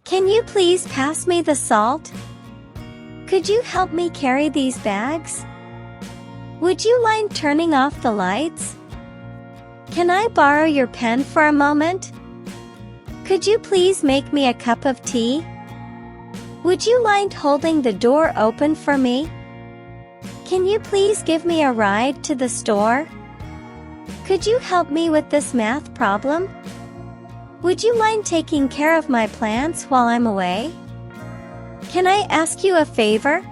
Can you please pass me the salt? Could you help me carry these bags? Would you mind turning off the lights? Can I borrow your pen for a moment? Could you please make me a cup of tea? Would you mind holding the door open for me? Can you please give me a ride to the store? Could you help me with this math problem? Would you mind taking care of my plants while I'm away? Can I ask you a favor?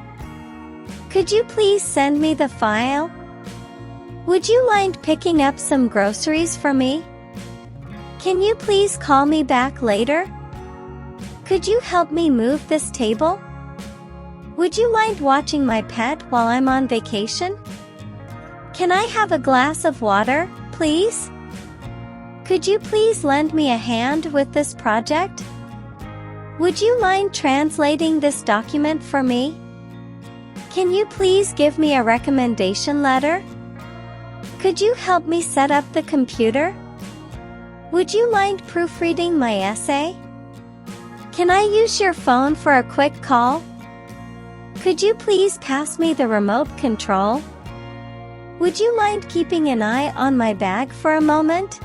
Could you please send me the file? Would you mind picking up some groceries for me? Can you please call me back later? Could you help me move this table? Would you mind watching my pet while I'm on vacation? Can I have a glass of water, please? Could you please lend me a hand with this project? Would you mind translating this document for me? Can you please give me a recommendation letter? Could you help me set up the computer? Would you mind proofreading my essay? Can I use your phone for a quick call? Could you please pass me the remote control? Would you mind keeping an eye on my bag for a moment?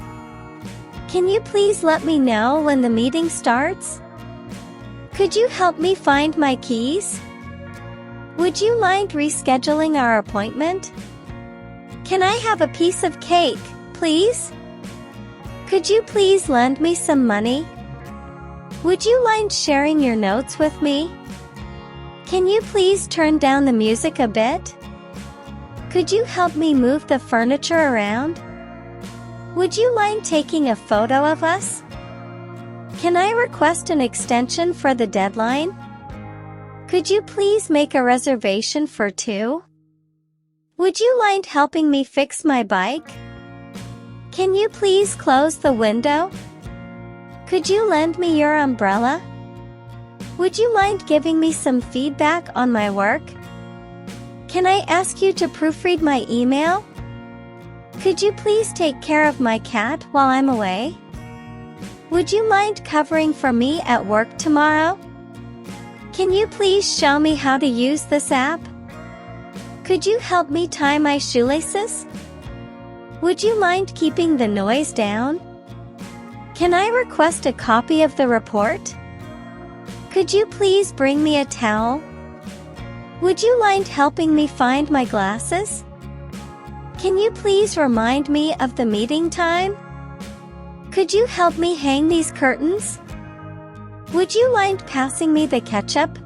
Can you please let me know when the meeting starts? Could you help me find my keys? Would you mind rescheduling our appointment? Can I have a piece of cake, please? Could you please lend me some money? Would you mind sharing your notes with me? Can you please turn down the music a bit? Could you help me move the furniture around? Would you mind taking a photo of us? Can I request an extension for the deadline? Could you please make a reservation for 2? Would you mind helping me fix my bike? Can you please close the window? Could you lend me your umbrella? Would you mind giving me some feedback on my work? Can I ask you to proofread my email? Could you please take care of my cat while I'm away? Would you mind covering for me at work tomorrow? Can you please show me how to use this app? Could you help me tie my shoelaces? Would you mind keeping the noise down? Can I request a copy of the report? Could you please bring me a towel? Would you mind helping me find my glasses? Can you please remind me of the meeting time? Could you help me hang these curtains? Would you mind passing me the ketchup?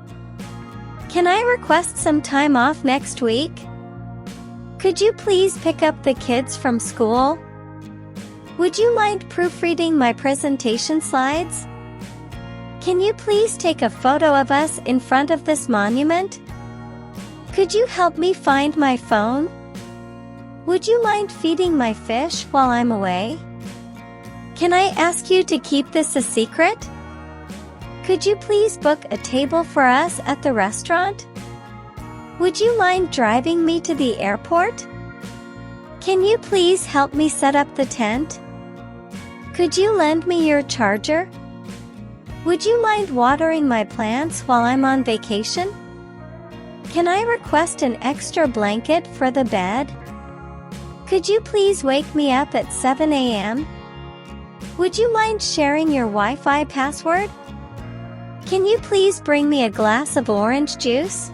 Can I request some time off next week? Could you please pick up the kids from school? Would you mind proofreading my presentation slides? Can you please take a photo of us in front of this monument? Could you help me find my phone? Would you mind feeding my fish while I'm away? Can I ask you to keep this a secret? Could you please book a table for us at the restaurant? Would you mind driving me to the airport? Can you please help me set up the tent? Could you lend me your charger? Would you mind watering my plants while I'm on vacation? Can I request an extra blanket for the bed? Could you please wake me up at 7 a.m.? Would you mind sharing your Wi-Fi password? Can you please bring me a glass of orange juice?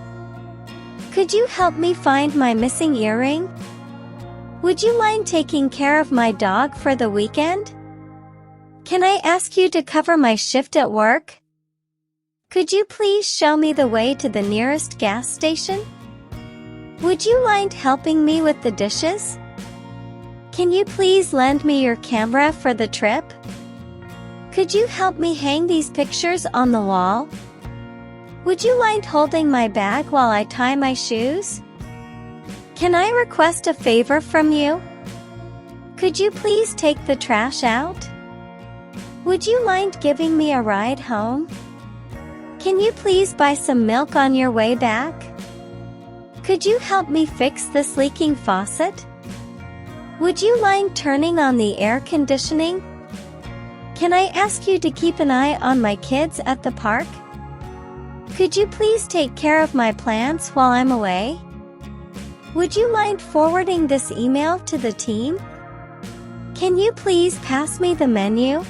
Could you help me find my missing earring? Would you mind taking care of my dog for the weekend? Can I ask you to cover my shift at work? Could you please show me the way to the nearest gas station? Would you mind helping me with the dishes? Can you please lend me your camera for the trip? Could you help me hang these pictures on the wall? Would you mind holding my bag while I tie my shoes? Can I request a favor from you? Could you please take the trash out? Would you mind giving me a ride home? Can you please buy some milk on your way back? Could you help me fix this leaking faucet? Would you mind turning on the air conditioning? Can I ask you to keep an eye on my kids at the park? Could you please take care of my plants while I'm away? Would you mind forwarding this email to the team? Can you please pass me the menu?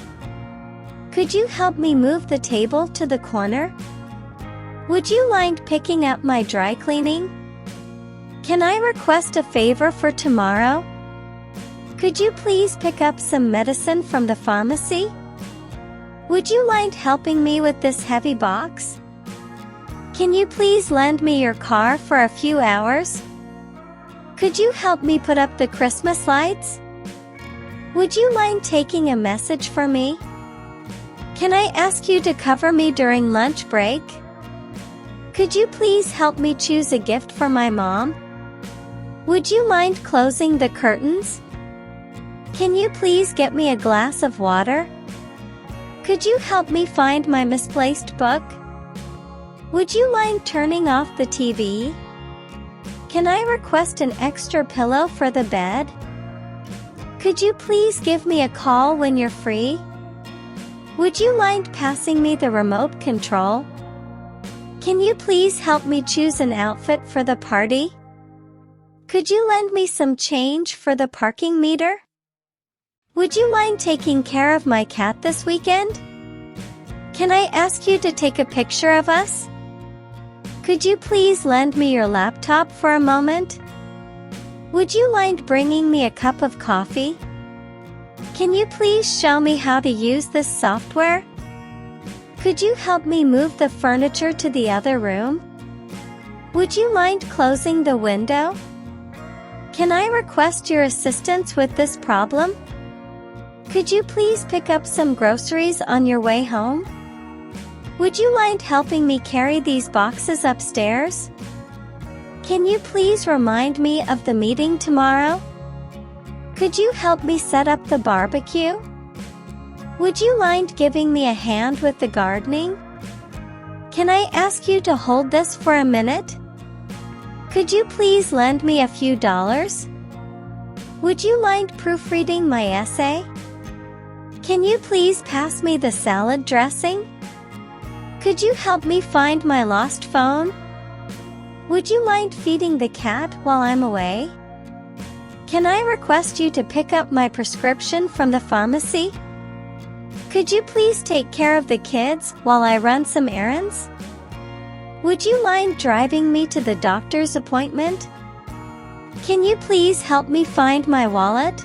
Could you help me move the table to the corner? Would you mind picking up my dry cleaning? Can I request a favor for tomorrow? Could you please pick up some medicine from the pharmacy? Would you mind helping me with this heavy box? Can you please lend me your car for a few hours? Could you help me put up the Christmas lights? Would you mind taking a message for me? Can I ask you to cover me during lunch break? Could you please help me choose a gift for my mom? Would you mind closing the curtains? Can you please get me a glass of water? Could you help me find my misplaced book? Would you mind turning off the TV? Can I request an extra pillow for the bed? Could you please give me a call when you're free? Would you mind passing me the remote control? Can you please help me choose an outfit for the party? Could you lend me some change for the parking meter? Would you mind taking care of my cat this weekend? Can I ask you to take a picture of us? Could you please lend me your laptop for a moment? Would you mind bringing me a cup of coffee? Can you please show me how to use this software? Could you help me move the furniture to the other room? Would you mind closing the window? Can I request your assistance with this problem? Could you please pick up some groceries on your way home? Would you mind helping me carry these boxes upstairs? Can you please remind me of the meeting tomorrow? Could you help me set up the barbecue? Would you mind giving me a hand with the gardening? Can I ask you to hold this for a minute? Could you please lend me a few dollars? Would you mind proofreading my essay? Can you please pass me the salad dressing? Could you help me find my lost phone? Would you mind feeding the cat while I'm away? Can I request you to pick up my prescription from the pharmacy? Could you please take care of the kids while I run some errands? Would you mind driving me to the doctor's appointment? Can you please help me find my wallet?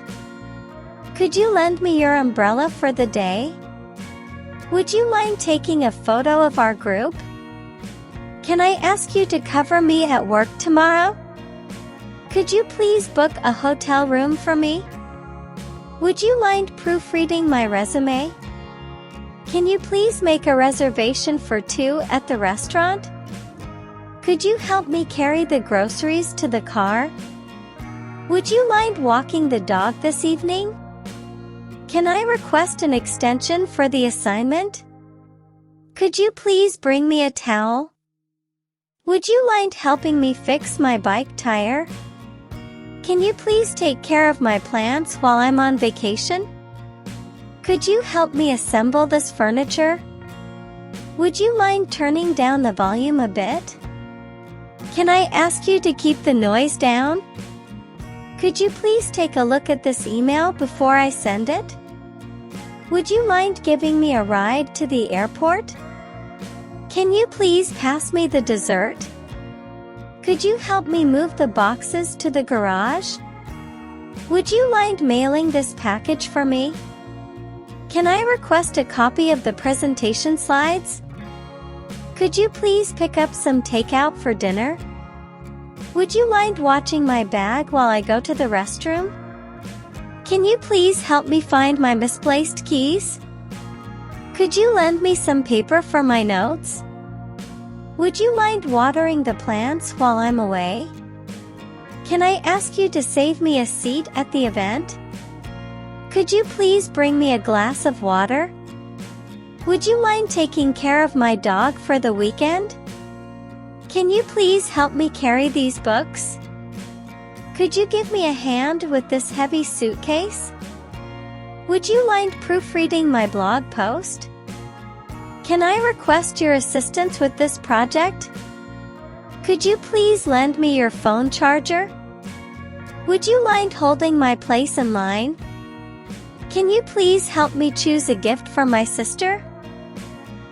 Could you lend me your umbrella for the day? Would you mind taking a photo of our group? Can I ask you to cover me at work tomorrow? Could you please book a hotel room for me? Would you mind proofreading my resume? Can you please make a reservation for 2 at the restaurant? Could you help me carry the groceries to the car? Would you mind walking the dog this evening? Can I request an extension for the assignment? Could you please bring me a towel? Would you mind helping me fix my bike tire? Can you please take care of my plants while I'm on vacation? Could you help me assemble this furniture? Would you mind turning down the volume a bit? Can I ask you to keep the noise down? Could you please take a look at this email before I send it? Would you mind giving me a ride to the airport? Can you please pass me the dessert? Could you help me move the boxes to the garage? Would you mind mailing this package for me? Can I request a copy of the presentation slides? Could you please pick up some takeout for dinner? Would you mind watching my bag while I go to the restroom? Can you please help me find my misplaced keys? Could you lend me some paper for my notes? Would you mind watering the plants while I'm away? Can I ask you to save me a seat at the event? Could you please bring me a glass of water? Would you mind taking care of my dog for the weekend? Can you please help me carry these books? Could you give me a hand with this heavy suitcase? Would you mind proofreading my blog post? Can I request your assistance with this project? Could you please lend me your phone charger? Would you mind holding my place in line? Can you please help me choose a gift for my sister?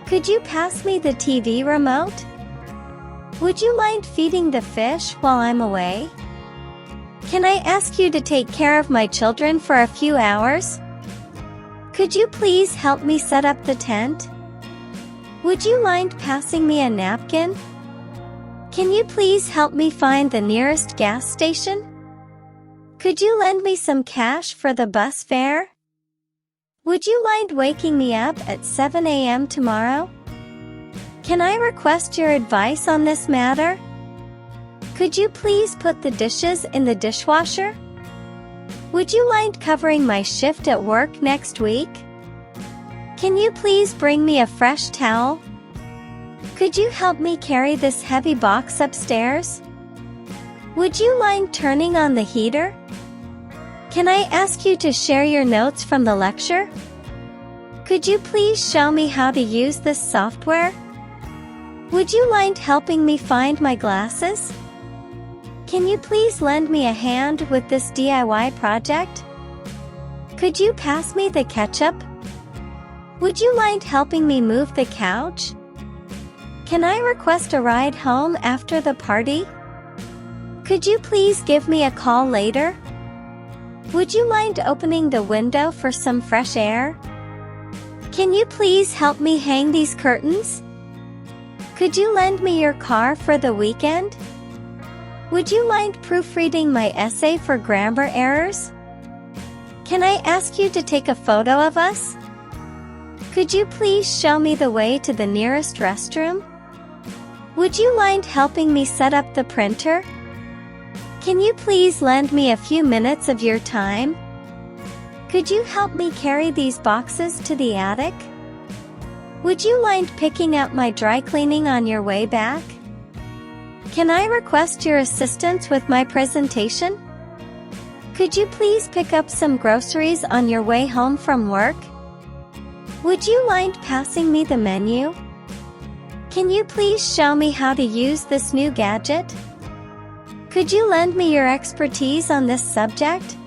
Could you pass me the TV remote? Would you mind feeding the fish while I'm away? Can I ask you to take care of my children for a few hours? Could you please help me set up the tent? Would you mind passing me a napkin? Can you please help me find the nearest gas station? Could you lend me some cash for the bus fare? Would you mind waking me up at 7 a.m. tomorrow? Can I request your advice on this matter? Could you please put the dishes in the dishwasher? Would you mind covering my shift at work next week? Can you please bring me a fresh towel? Could you help me carry this heavy box upstairs? Would you mind turning on the heater? Can I ask you to share your notes from the lecture? Could you please show me how to use this software? Would you mind helping me find my glasses? Can you please lend me a hand with this DIY project? Could you pass me the ketchup? Would you mind helping me move the couch? Can I request a ride home after the party? Could you please give me a call later? Would you mind opening the window for some fresh air? Can you please help me hang these curtains? Could you lend me your car for the weekend? Would you mind proofreading my essay for grammar errors? Can I ask you to take a photo of us? Could you please show me the way to the nearest restroom? Would you mind helping me set up the printer? Can you please lend me a few minutes of your time? Could you help me carry these boxes to the attic? Would you mind picking up my dry cleaning on your way back? Can I request your assistance with my presentation? Could you please pick up some groceries on your way home from work? Would you mind passing me the menu? Can you please show me how to use this new gadget? Could you lend me your expertise on this subject?